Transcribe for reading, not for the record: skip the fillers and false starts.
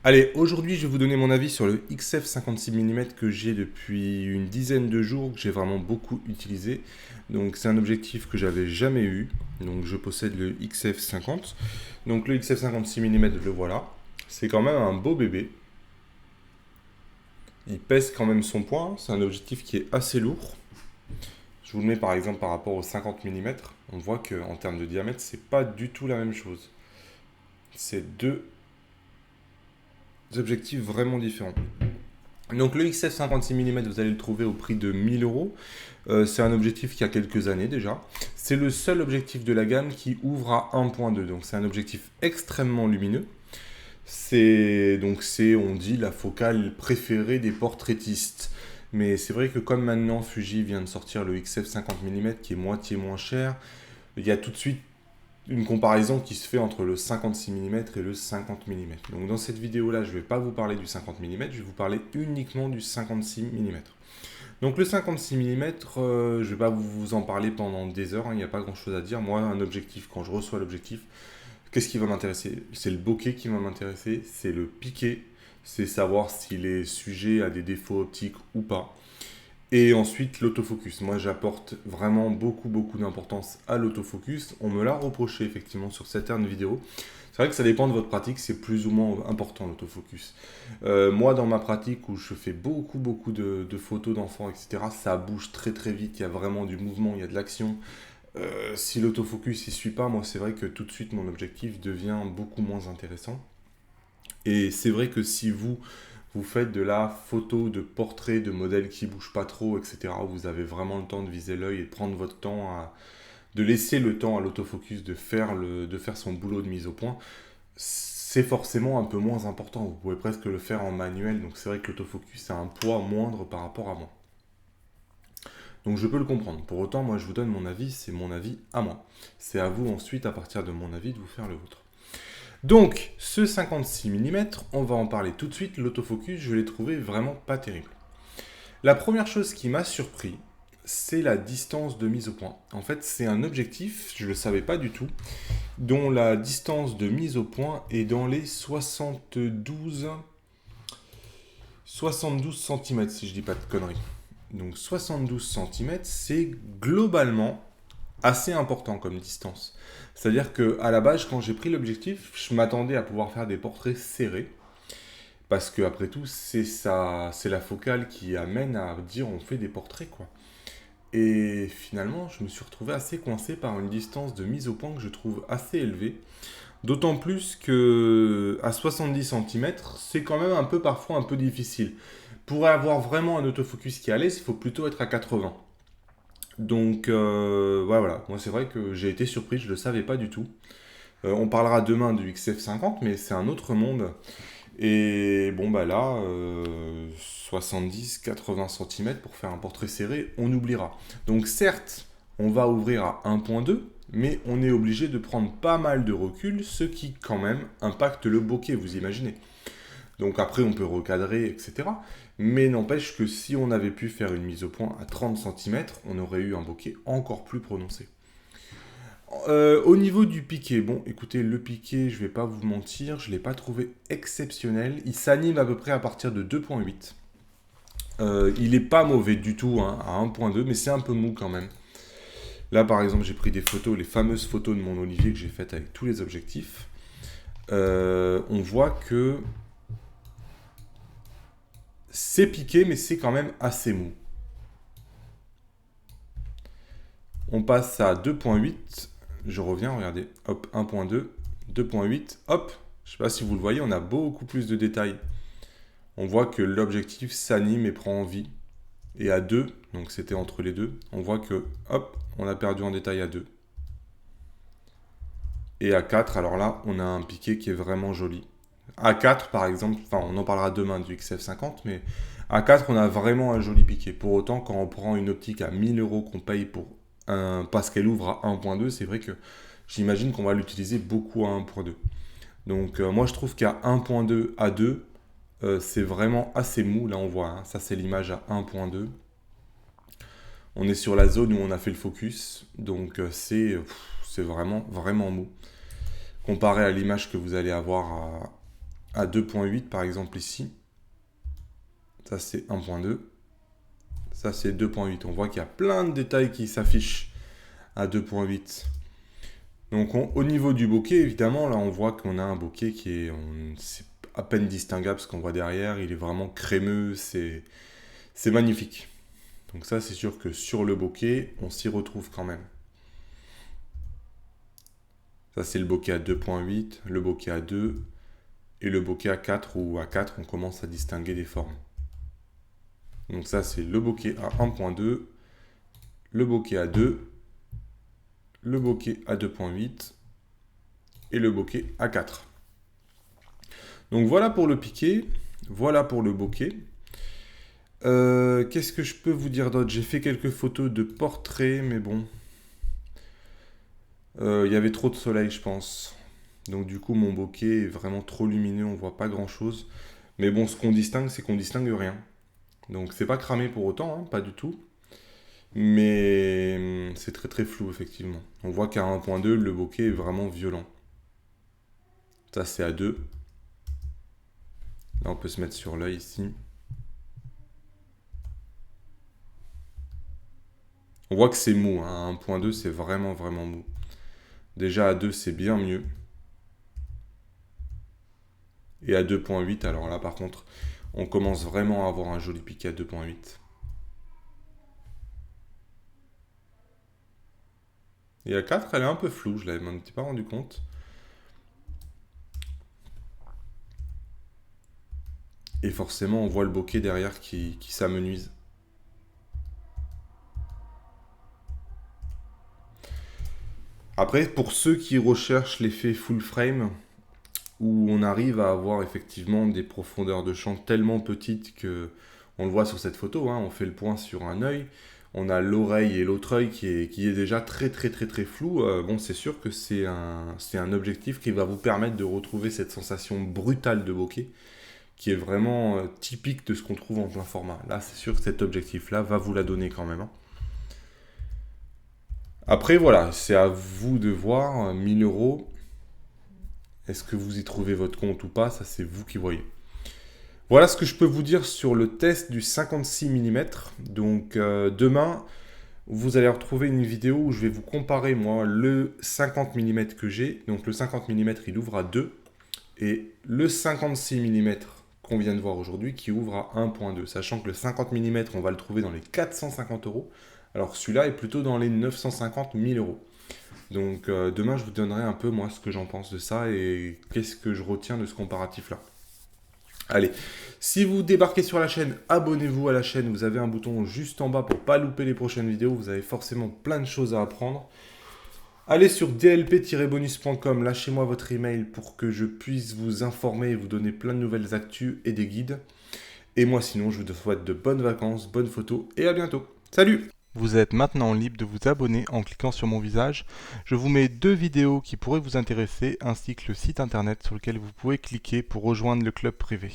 Allez, aujourd'hui je vais vous donner mon avis sur le XF 56 mm que j'ai depuis une dizaine de jours, que j'ai vraiment beaucoup utilisé. Donc c'est un objectif que j'avais jamais eu. Donc je possède le XF 50. Donc le XF 56 mm, le voilà. C'est quand même un beau bébé. Il pèse quand même son poids. C'est un objectif qui est assez lourd. Je vous le mets par exemple par rapport au 50 mm. On voit qu'en termes de diamètre, c'est pas du tout la même chose. C'est deux objectifs vraiment différents. Donc le XF 56 mm, vous allez le trouver au prix de 1000 euros. C'est un objectif qui a quelques années déjà. C'est le seul objectif de la gamme qui ouvre à 1.2. Donc c'est un objectif extrêmement lumineux. On dit, la focale préférée des portraitistes. Mais c'est vrai que comme maintenant Fuji vient de sortir le XF 50 mm qui est moitié moins cher, il y a tout de suite une comparaison qui se fait entre le 56 mm et le 50 mm. Donc dans cette vidéo-là, je ne vais pas vous parler du 50 mm, je vais vous parler uniquement du 56 mm. Donc le 56 mm, je ne vais pas vous en parler pendant des heures, il n'y a pas grand-chose à dire. Moi, un objectif, quand je reçois l'objectif, qu'est-ce qui va m'intéresser? C'est le bokeh qui va m'intéresser, c'est le piqué, c'est savoir s'il est sujet à des défauts optiques ou pas. Et ensuite, l'autofocus. Moi, j'apporte vraiment beaucoup d'importance à l'autofocus. On me l'a reproché effectivement sur certaines vidéos. C'est vrai que ça dépend de votre pratique, c'est plus ou moins important l'autofocus. Moi, dans ma pratique où je fais beaucoup de photos d'enfants, etc., ça bouge très vite, il y a vraiment du mouvement, il y a de l'action. Si l'autofocus ne suit pas, moi, c'est vrai que tout de suite, mon objectif devient beaucoup moins intéressant. Et c'est vrai que si vous faites de la photo, de portrait, de modèles qui bougent pas trop, etc., vous avez vraiment le temps de viser l'œil et de prendre votre temps de laisser le temps à l'autofocus de faire son boulot de mise au point, c'est forcément un peu moins important. Vous pouvez presque le faire en manuel, donc c'est vrai que l'autofocus a un poids moindre par rapport à moi. Donc je peux le comprendre. Pour autant, moi je vous donne mon avis, c'est mon avis à moi. C'est à vous ensuite, à partir de mon avis, de vous faire le vôtre. Donc, ce 56 mm, on va en parler tout de suite. L'autofocus, je l'ai trouvé vraiment pas terrible. La première chose qui m'a surpris, c'est la distance de mise au point. En fait, c'est un objectif, je ne le savais pas du tout, dont la distance de mise au point est dans les 72 cm, si je dis pas de conneries. Donc 72 cm, c'est globalement assez important comme distance. C'est-à-dire que à la base, quand j'ai pris l'objectif, je m'attendais à pouvoir faire des portraits serrés. Parce que après tout, c'est la focale qui amène à dire on fait des portraits quoi. Et finalement, je me suis retrouvé assez coincé par une distance de mise au point que je trouve assez élevée. D'autant plus que à 70 cm, c'est quand même un peu parfois un peu difficile. Pour avoir vraiment un autofocus qui est à l'aise, il faut plutôt être à 80. Donc voilà, moi c'est vrai que j'ai été surpris, je ne le savais pas du tout. On parlera demain du XF50, mais c'est un autre monde. Et bon bah là, 70-80 cm pour faire un portrait serré, on oubliera. Donc certes, on va ouvrir à 1.2, mais on est obligé de prendre pas mal de recul, ce qui quand même impacte le bokeh, vous imaginez. Donc après, on peut recadrer, etc. Mais n'empêche que si on avait pu faire une mise au point à 30 cm, on aurait eu un bokeh encore plus prononcé. Au niveau du piqué, bon, écoutez, le piqué, je vais pas vous mentir, je l'ai pas trouvé exceptionnel. Il s'anime à peu près à partir de 2.8. Il est pas mauvais du tout hein, à 1.2, mais c'est un peu mou quand même. Là, par exemple, j'ai pris des photos, les fameuses photos de mon Olivier que j'ai faites avec tous les objectifs. On voit que c'est piqué, mais c'est quand même assez mou. On passe à 2.8. Je reviens, regardez. Hop, 1.2, 2.8. Hop, je ne sais pas si vous le voyez, on a beaucoup plus de détails. On voit que l'objectif s'anime et prend vie. Et à 2, donc c'était entre les deux, on voit que, hop, on a perdu en détail à 2. Et à 4, alors là, on a un piqué qui est vraiment joli. À 4, par exemple, enfin, on en parlera demain du XF50, mais à 4, on a vraiment un joli piqué. Pour autant, quand on prend une optique à 1000 euros qu'on paye pour parce qu'elle ouvre à 1.2, c'est vrai que j'imagine qu'on va l'utiliser beaucoup à 1.2. Donc moi, je trouve qu'à 1.2 à 2, c'est vraiment assez mou. Là, on voit, hein, ça c'est l'image à 1.2. On est sur la zone où on a fait le focus, donc c'est vraiment mou. Comparé à l'image que vous allez avoir à 2.8 par exemple ici. Ça c'est 1.2. Ça c'est 2.8. On voit qu'il y a plein de détails qui s'affichent à 2.8. Donc au niveau du bokeh, évidemment, là on voit qu'on a un bokeh qui est c'est à peine distinguable ce qu'on voit derrière. Il est vraiment crémeux, c'est magnifique. Donc ça c'est sûr que sur le bokeh, on s'y retrouve quand même. Ça c'est le bokeh à 2.8, le bokeh à 2 et le bokeh à 4 où à 4 on commence à distinguer des formes. Donc ça c'est le bokeh à 1.2, le bokeh à 2, le bokeh à 2.8 et le bokeh à 4. Donc voilà pour le piqué, voilà pour le bokeh. Qu'est-ce que je peux vous dire d'autre? J'ai fait quelques photos de portraits, mais bon. Il y avait trop de soleil, je pense. Donc du coup, mon bokeh est vraiment trop lumineux, on voit pas grand-chose. Mais bon, ce qu'on distingue, c'est qu'on distingue rien. Donc c'est pas cramé pour autant, hein, pas du tout. Mais c'est très très flou, effectivement. On voit qu'à 1.2, le bokeh est vraiment violent. Ça, c'est à 2. Là, on peut se mettre sur l'œil ici. On voit que c'est mou, hein. À 1.2, c'est vraiment vraiment mou. Déjà à 2, c'est bien mieux. Et à 2.8, alors là, par contre, on commence vraiment à avoir un joli piqué à 2.8. Et à 4, elle est un peu floue, je l'avais même pas rendu compte. Et forcément, on voit le bokeh derrière qui s'amenuise. Après, pour ceux qui recherchent l'effet full frame, où on arrive à avoir effectivement des profondeurs de champ tellement petites que, on le voit sur cette photo, hein, on fait le point sur un œil, on a l'oreille et l'autre œil qui est déjà très très très très flou. Bon, c'est sûr que c'est un objectif qui va vous permettre de retrouver cette sensation brutale de bokeh, qui est vraiment typique de ce qu'on trouve en plein format. Là, c'est sûr que cet objectif-là va vous la donner quand même, hein. Après, voilà, c'est à vous de voir, 1000 euros, est-ce que vous y trouvez votre compte ou pas, ça c'est vous qui voyez. Voilà ce que je peux vous dire sur le test du 56 mm. Donc demain, vous allez retrouver une vidéo où je vais vous comparer, moi, le 50 mm que j'ai. Donc le 50 mm, il ouvre à 2. Et le 56 mm qu'on vient de voir aujourd'hui, qui ouvre à 1.2. Sachant que le 50 mm, on va le trouver dans les 450 euros. Alors celui-là est plutôt dans les 950 000 euros. Donc demain, je vous donnerai un peu, moi, ce que j'en pense de ça et qu'est-ce que je retiens de ce comparatif-là. Allez, si vous débarquez sur la chaîne, abonnez-vous à la chaîne. Vous avez un bouton juste en bas pour ne pas louper les prochaines vidéos. Vous avez forcément plein de choses à apprendre. Allez sur dlp-bonus.com, lâchez-moi votre email pour que je puisse vous informer et vous donner plein de nouvelles actus et des guides. Et moi sinon, je vous souhaite de bonnes vacances, bonnes photos et à bientôt. Salut! Vous êtes maintenant libre de vous abonner en cliquant sur mon visage. Je vous mets 2 vidéos qui pourraient vous intéresser ainsi que le site internet sur lequel vous pouvez cliquer pour rejoindre le club privé.